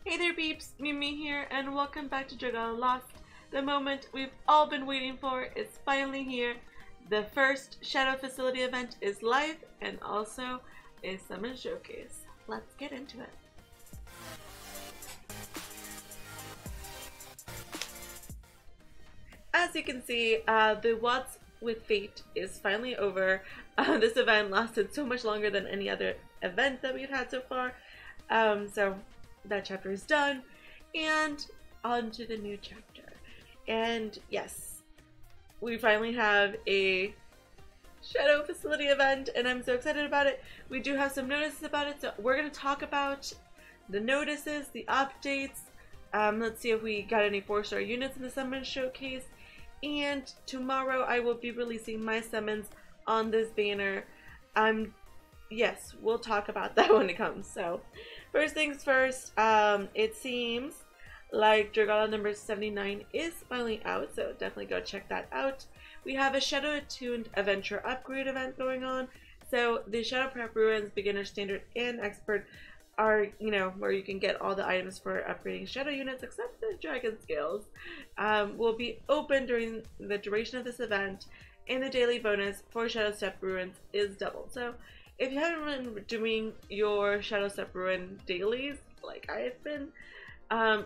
Hey there peeps, mewmew here, and welcome back to Dragalia Lost. The moment we've all been waiting for is finally here. The first Shadow Facility event is live, and also a summon showcase. Let's get into it. As you can see, the What's with Fate is finally over. This event lasted so much longer than any other event that we've had so far. So that chapter is done, and on to the new chapter. And yes, we finally have a Shadow Facility event, and I'm so excited about it. We do have some notices about it, so we're going to talk about the notices, the updates. Let's see if we got any 4-star units in the summon showcase. And tomorrow I will be releasing my summons on this banner. Yes, we'll talk about that when it comes. So first things first, it seems like Dragalia number 79 is finally out, so definitely go check that out. We have a Shadow Attuned Adventure upgrade event going on. So the Shadow Prep Ruins Beginner, Standard, and Expert are, where you can get all the items for upgrading Shadow units except the Dragon Scales, will be open during the duration of this event, and the daily bonus for Shadow Step Ruins is doubled. So if you haven't been doing your Shadow Step Ruin dailies like I have been,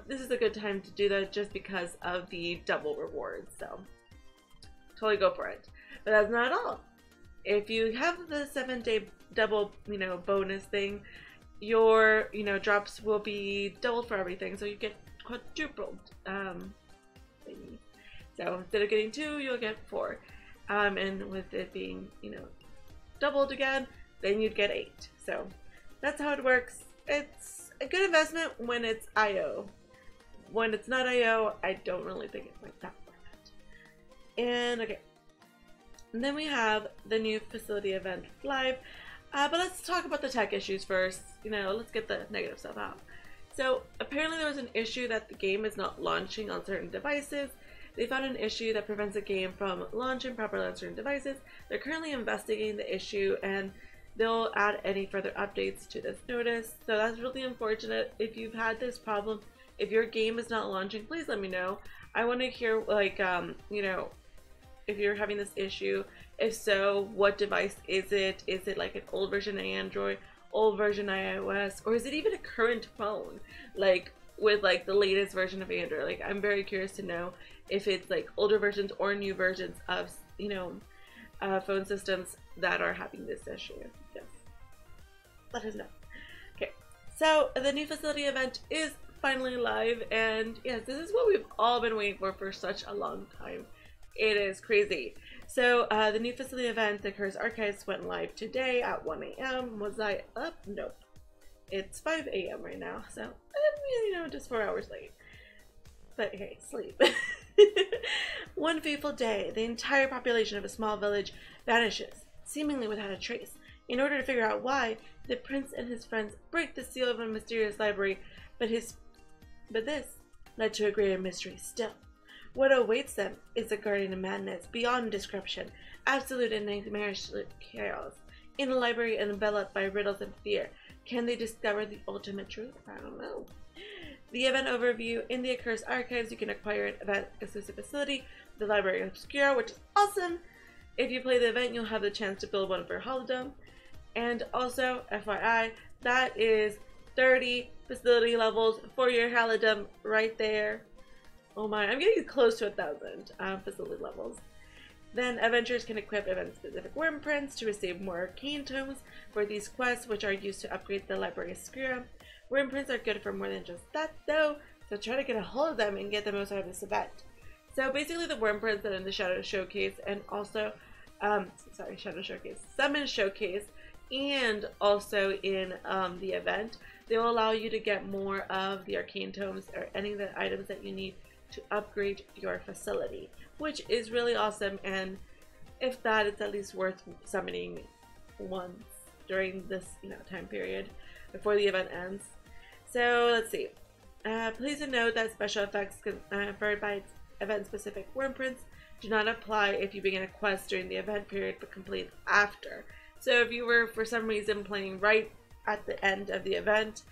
this is a good time to do that just because of the double rewards. So totally go for it. But that's not all. If you have the 7-day double, bonus thing, your, drops will be doubled for everything. So you get quadrupled. So instead of getting 2, you'll get 4. And with it being, doubled again, then you'd get 8. So that's how it works. It's a good investment when it's IO. When it's not IO, I don't really think it's like that worth it. And okay. And then we have the new facility event live. But let's talk about the tech issues first. Let's get the negative stuff out. So apparently there was an issue that the game is not launching on certain devices. They found an issue that prevents the game from launching properly on certain devices. They're currently investigating the issue, and they'll add any further updates to this notice. So that's really unfortunate. If you've had this problem, if your game is not launching, please let me know. I want to hear, like, if you're having this issue. If so, what device is it? Is it like an old version of Android, old version of iOS, or is it even a current phone, like with like the latest version of Android? Like, I'm very curious to know if it's like older versions or new versions of phone systems that are having this issue. Yes, let us know. Okay, so the new facility event is finally live, and yes, this is what we've all been waiting for such a long time. It is crazy. So the new facility event, the Accursed Archives, went live today at 1 a.m. Was I up? Nope. It's 5 a.m. right now, so I'm, just 4 hours late. But hey, sleep. One fateful day, the entire population of a small village vanishes, seemingly without a trace. In order to figure out why, the prince and his friends break the seal of a mysterious library, but this led to a greater mystery still. What awaits them is a guardian of madness beyond description, absolute and nightmarish chaos. In a library enveloped by riddles and fear, can they discover the ultimate truth? I don't know. The event overview: in the Accursed Archives, you can acquire an event-exclusive facility, the Library Obscura, which is awesome. If you play the event, you'll have the chance to build one for Holodome. And also, FYI, that is 30 facility levels for your Holodome right there. Oh my, I'm getting close to 1,000 facility levels. Then adventurers can equip event-specific wrymprint to receive more arcane tomes for these quests, which are used to upgrade the Library Obscura. Wrymprint are good for more than just that though, so try to get a hold of them and get the most out of this event. So basically the wrymprint that are in the Shadow Showcase, and also, Summon Showcase, and also in the event, they will allow you to get more of the arcane tomes or any of the items that you need to upgrade your facility, which is really awesome. And if that, it's at least worth summoning once during this time period before the event ends. So let's see. Please note that special effects conferred by event-specific wrmprints do not apply if you begin a quest during the event period but complete after. So if you were for some reason playing right at the end of the event,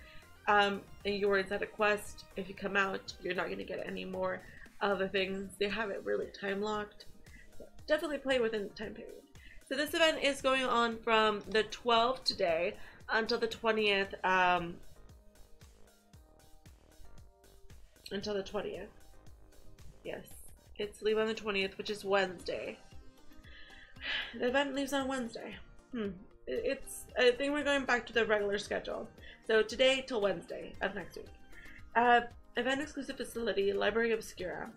and you were inside a quest, if you come out, you're not going to get any more of the things. They have it really time locked. So definitely play within the time period. So this event is going on from the 12th today until the 20th. Until the 20th. Yes, it's leave on the 20th, which is Wednesday. The event leaves on Wednesday. I think we're going back to the regular schedule. So today till Wednesday of next week. Event exclusive facility, Library Obscura.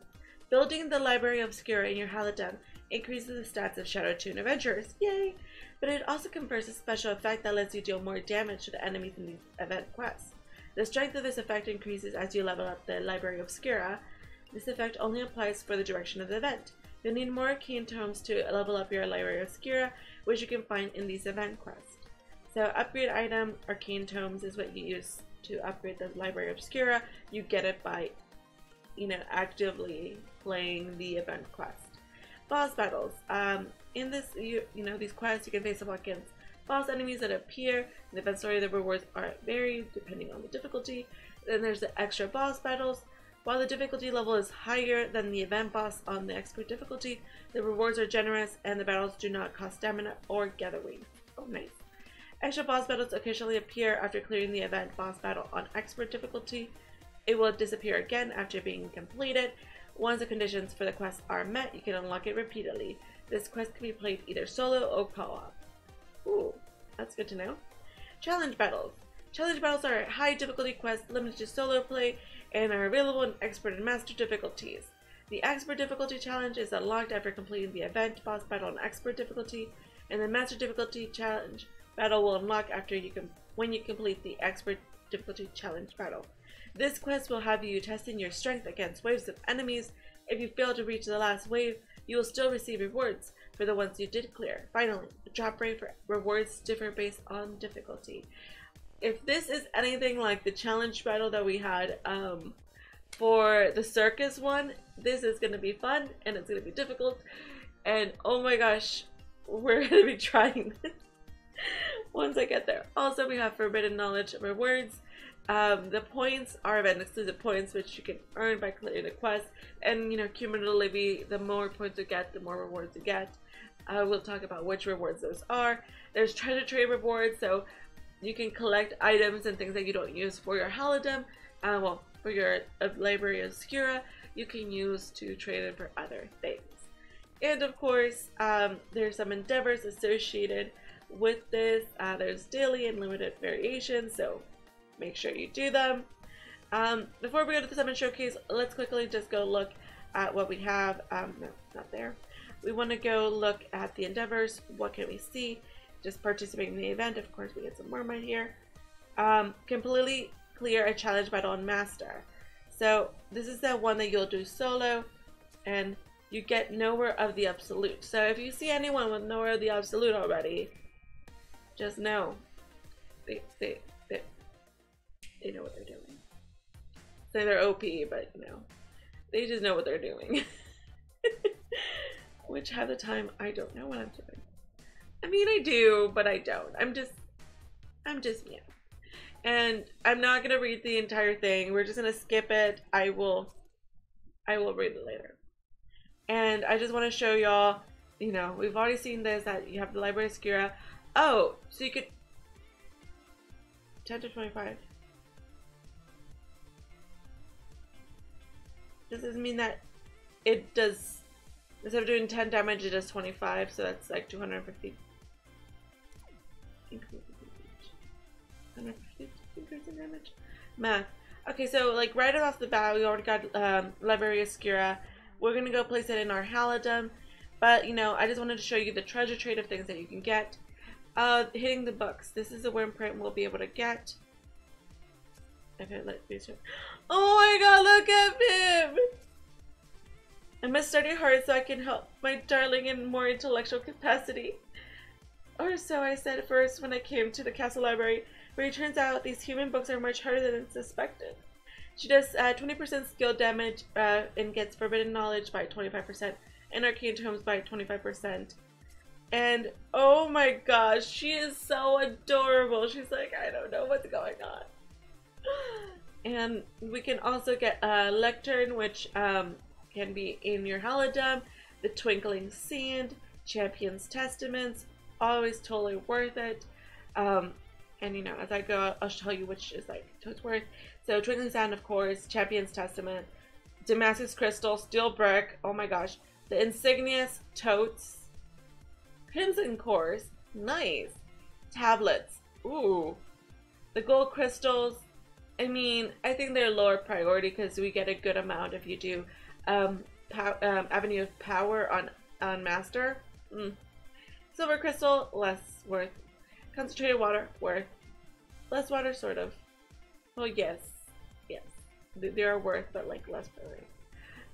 Building the Library Obscura in your Halidem increases the stats of Shadow Tune adventurers. Yay! But it also confers a special effect that lets you deal more damage to the enemies in the event quests. The strength of this effect increases as you level up the Library Obscura. This effect only applies for the direction of the event. You'll need more arcane tomes to level up your Library Obscura, which you can find in these event quests. So upgrade item, arcane tomes is what you use to upgrade the Library Obscura. You get it by, actively playing the event quest. Boss battles. In this, these quests, you can face off against boss enemies that appear. In the event story, the rewards are varied depending on the difficulty. Then there's the extra boss battles. While the difficulty level is higher than the event boss on the expert difficulty, the rewards are generous and the battles do not cost stamina or gathering. Oh, nice. Extra boss battles occasionally appear after clearing the event boss battle on expert difficulty. It will disappear again after being completed. Once the conditions for the quest are met, you can unlock it repeatedly. This quest can be played either solo or co-op. Ooh, that's good to know. Challenge battles. Challenge battles are high difficulty quests limited to solo play and are available in expert and master difficulties. The expert difficulty challenge is unlocked after completing the event boss battle on expert difficulty, and the master difficulty challenge battle will unlock after when you complete the expert difficulty challenge battle. This quest will have you testing your strength against waves of enemies. If you fail to reach the last wave, you will still receive rewards for the ones you did clear. Finally, the drop rate for rewards differ based on difficulty. If this is anything like the challenge battle that we had for the circus one, this is going to be fun and it's going to be difficult. And oh my gosh, we're going to be trying this once I get there. Also, we have Forbidden Knowledge rewards. The points are event exclusive points, which you can earn by clearing the quest. And cumulatively, the more points you get, the more rewards you get. We'll talk about which rewards those are. There's treasure trade rewards, so you can collect items and things that you don't use for your Halidem. For your Library Obscura, you can use to trade it for other things. And of course, there's some endeavors associated with this. There's daily and limited variations, so make sure you do them. Before we go to the Summon Showcase, let's quickly just go look at what we have. No, not there. We want to go look at the endeavors. What can we see? Just participating in the event. Of course, we get some mermaid here. Completely clear a challenge battle on Master. So this is the one that you'll do solo, and you get Nowhere of the Absolute. So if you see anyone with Nowhere of the Absolute already, just know they know what they're doing. Say they're OP, but they just know what they're doing. Which half the time I don't know what I'm doing. I mean, I do, but I don't. I'm just me. And I'm not gonna read the entire thing. We're just gonna skip it. I will read it later. And I just want to show y'all, we've already seen this, that you have the Library Obscura. Oh, so you could 10 to 25. Does this mean that it does, instead of doing 10 damage, it does 25, so that's like 250 increase in damage? Math. Okay, so like right off the bat, we already got Library Obscura. We're gonna go place it in our Halidem, but I just wanted to show you the treasure trade of things that you can get. Hitting the books. This is a wrymprint we'll be able to get. Okay, let's see. Oh my god, look at him! I must study hard so I can help my darling in more intellectual capacity. Or so I said at first when I came to the castle library, but it turns out these human books are much harder than suspected. She does 20% skill damage and gets Forbidden Knowledge by 25% and Arcane Tomes by 25%. And oh my gosh, she is so adorable. She's like, I don't know what's going on. And we can also get a lectern, which can be in your halidom, the Twinkling Sand, Champion's Testaments, always totally worth it. And you know, as I go, I'll tell you which is like totes worth. So Twinkling Sand, of course, Champion's Testament, Damascus Crystal, Steel Brick, oh my gosh, the Insignias, Totes, Crimson Cores, nice, Tablets, ooh, the Gold Crystals. I mean, I think they're lower priority because we get a good amount if you do Avenue of Power on Master. Silver Crystal, less worth. Concentrated Water, worth. Less water, sort of. Well, yes. Yes. They are worth, but like less priority.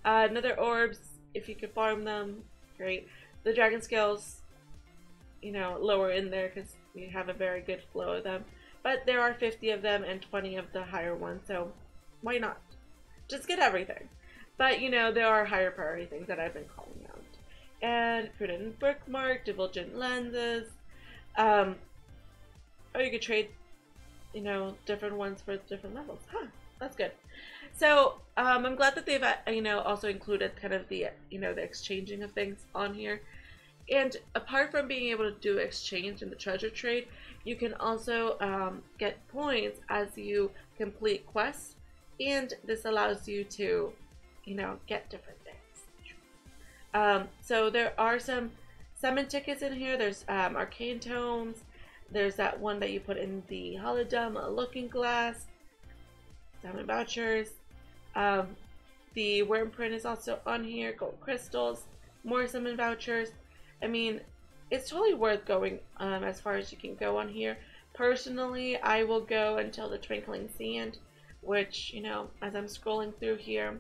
Another Orbs, if you could farm them, great. The Dragon Scales, you know, lower in there because we have a very good flow of them. But there are 50 of them and 20 of the higher ones, so why not? Just get everything. But, you know, there are higher priority things that I've been calling out. And Prudent Bookmark, Divulgent Lenses. Or you could trade, you know, different ones for different levels. Huh, that's good. So, I'm glad that they've, you know, also included kind of the, you know, the exchanging of things on here. And apart from being able to do exchange in the treasure trade, you can also get points as you complete quests, and this allows you to, you know, get different things. So there are some summon tickets in here. There's arcane tomes. There's that one that you put in the halidom, a looking glass, summon vouchers. The wrymprint is also on here. Gold crystals, more summon vouchers. I mean, it's totally worth going as far as you can go on here. Personally, I will go until the Twinkling Sand, which, you know, as I'm scrolling through here,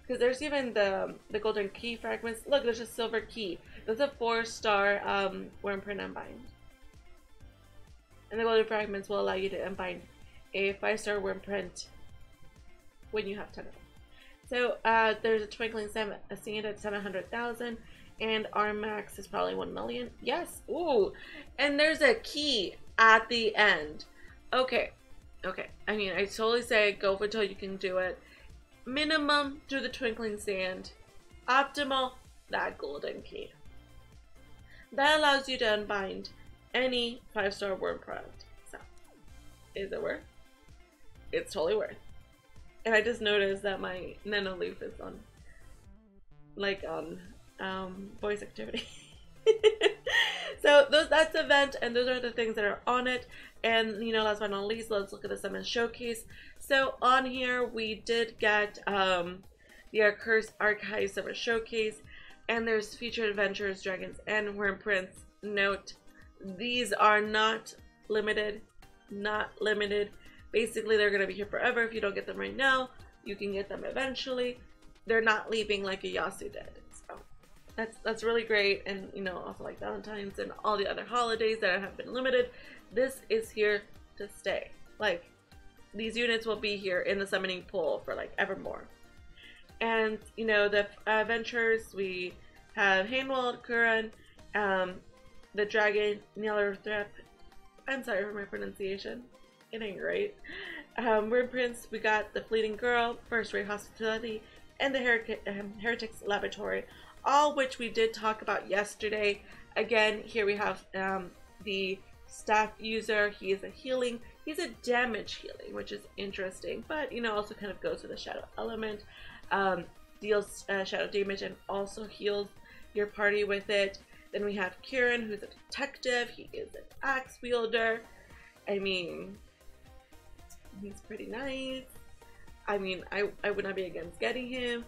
because there's even the golden key fragments. Look, there's a silver key. There's a 4-star wrymprint unbind. And the golden fragments will allow you to unbind a 5-star wrymprint when you have 10 of them. So there's a Twinkling Sand at 700,000. And our max is probably 1 million. Yes. Ooh. And there's a key at the end. Okay. Okay. I mean, I totally say go for until you can do it. Minimum, do the Twinkling Sand. Optimal, that golden key. That allows you to unbind any 5-star wrymprint. So, is it worth? It's totally worth. And I just noticed that my Nano Leaf is on, like, on voice activity. So that's the event, and those are the things that are on it. And, you know, last but not least, let's look at the summon showcase. So on here we did get the Accursed Archives of a showcase, and there's featured adventures, dragons, and wrymprints. Note, these are not limited. Basically, they're gonna be here forever. If you don't get them right now, you can get them eventually. They're not leaving like a Yasu did. That's really great. And, you know, also like Valentine's and all the other holidays that have been limited, this is here to stay. Like, these units will be here in the summoning pool for like evermore. And, you know, the adventures, we have Heinwald, curran, the dragon, Nyarlathotep. I'm sorry for my pronunciation, it ain't great. Wrymprints, we got the Fleeting Girl, First Rate Hospitality, and the Heretics Laboratory, all which we did talk about yesterday. Again, here we have the staff user. He is a healing, he's a damage healing, which is interesting, but, you know, also kind of goes with the shadow element. Deals shadow damage and also heals your party with it. Then we have Curran, who's a detective. He is an axe wielder. I mean, he's pretty nice. I mean, I would not be against getting him.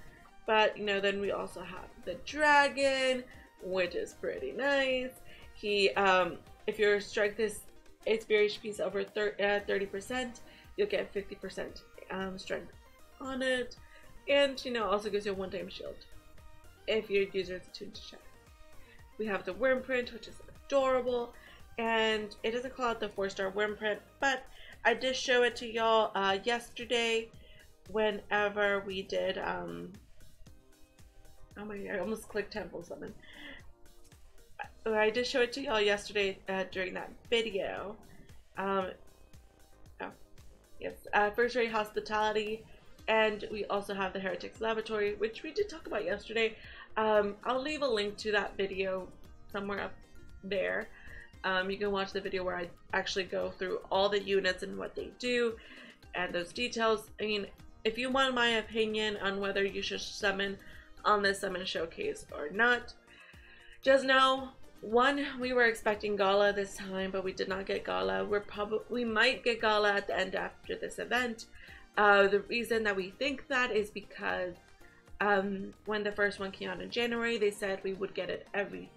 But, you know, then we also have the dragon, which is pretty nice. He, if your strength is experience piece over 30%, you'll get 50% strength on it. And, you know, also gives you a one-time shield if your user is attuned to shadow. We have the wrymprint, which is adorable, and it doesn't call out the 4-star wrymprint, but I did show it to y'all yesterday whenever we did, oh my god, I almost clicked Temple Summon. I did show it to y'all yesterday during that video. Oh, Yes, First Rate Hospitality, and we also have the Heretics Laboratory, which we did talk about yesterday. I'll leave a link to that video somewhere up there. You can watch the video where I actually go through all the units and what they do and those details. I mean, if you want my opinion on whether you should summon on this summon showcase or not, just know, one, we were expecting Gala this time, but we did not get Gala. We might get Gala at the end after this event. The reason that we think that is because when the first one came out in January, they said we would get it every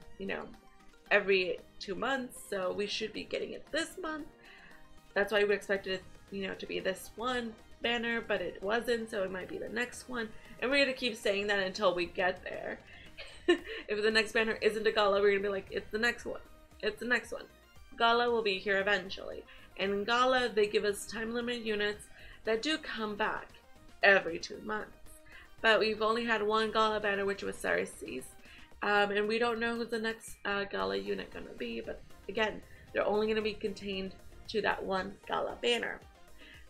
2 months, so we should be getting it this month. That's why we expected it, to be this one banner, but it wasn't, so it might be the next one. And we're gonna keep saying that until we get there. If the next banner isn't a Gala, we're gonna be like, it's the next one. It's the next one. Gala will be here eventually. And in Gala, they give us time limit units that do come back every 2 months. But we've only had one Gala banner, which was Ceres. And we don't know who the next Gala unit gonna be, but again, they're only gonna be contained to that one Gala banner.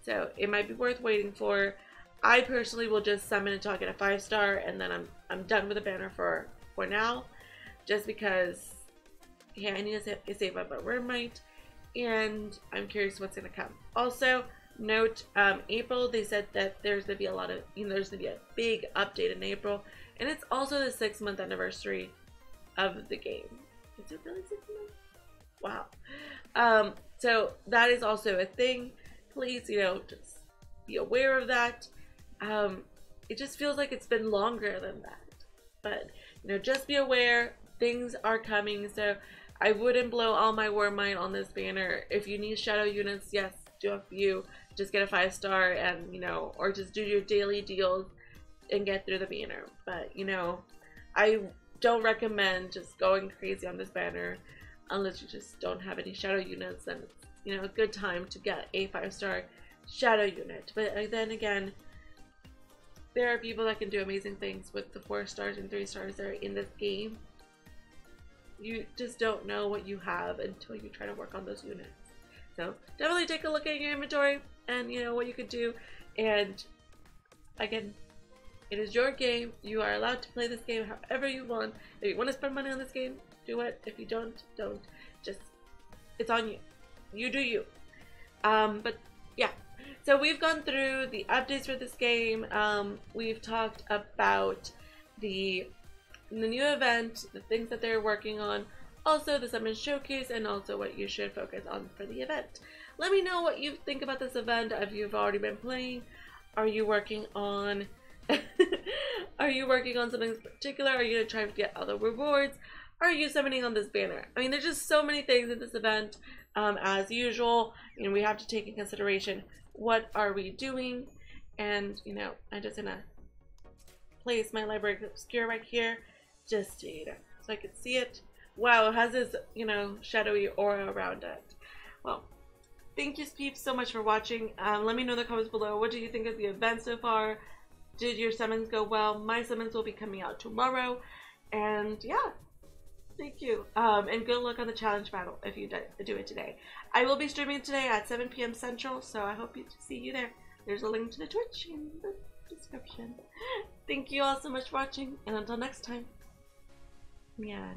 So it might be worth waiting for. I personally will just summon until I get a 5-star, and then I'm done with the banner for now, just because I need to save up a wrymprint, and I'm curious what's gonna come. Also, note April, they said that there's gonna be a lot of, there's gonna be a big update in April, and it's also the 6-month anniversary of the game. Is it really 6 months? Wow. So that is also a thing. Please, just be aware of that. It just feels like it's been longer than that, but just be aware, things are coming. So I wouldn't blow all my wrymprint on this banner. If you need shadow units, yes, do a few, just get a 5-star, and or just do your daily deals and get through the banner. But I don't recommend just going crazy on this banner unless you just don't have any shadow units. And it's a good time to get a 5-star shadow unit. But then again, there are people that can do amazing things with the 4 stars and 3 stars that are in this game. You just don't know what you have until you try to work on those units. So definitely take a look at your inventory and what you could do. And again, it is your game. You are allowed to play this game however you want. If you want to spend money on this game, do it. If you don't. Just, it's on you. You do you. But yeah. So we've gone through the updates for this game. We've talked about the new event, the things that they're working on, also the summon showcase, and also what you should focus on for the event. Let me know what you think about this event. If you've already been playing, are you working on are you working on something in particular? Are you gonna try to get other rewards? Are you summoning on this banner? I mean, there's just so many things in this event. As usual, we have to take in consideration what are we doing, and I'm just gonna place my library obscure right here just to so I can see it. Wow, it has this shadowy aura around it. Well, thank you peeps so much for watching. Let me know in the comments below, what do you think of the event so far? Did your summons go well? My summons will be coming out tomorrow, and yeah, thank you. And good luck on the challenge battle if you do it today. I will be streaming today at 7 p.m. Central, so I hope to see you there. There's a link to the Twitch in the description. Thank you all so much for watching, and until next time, meow.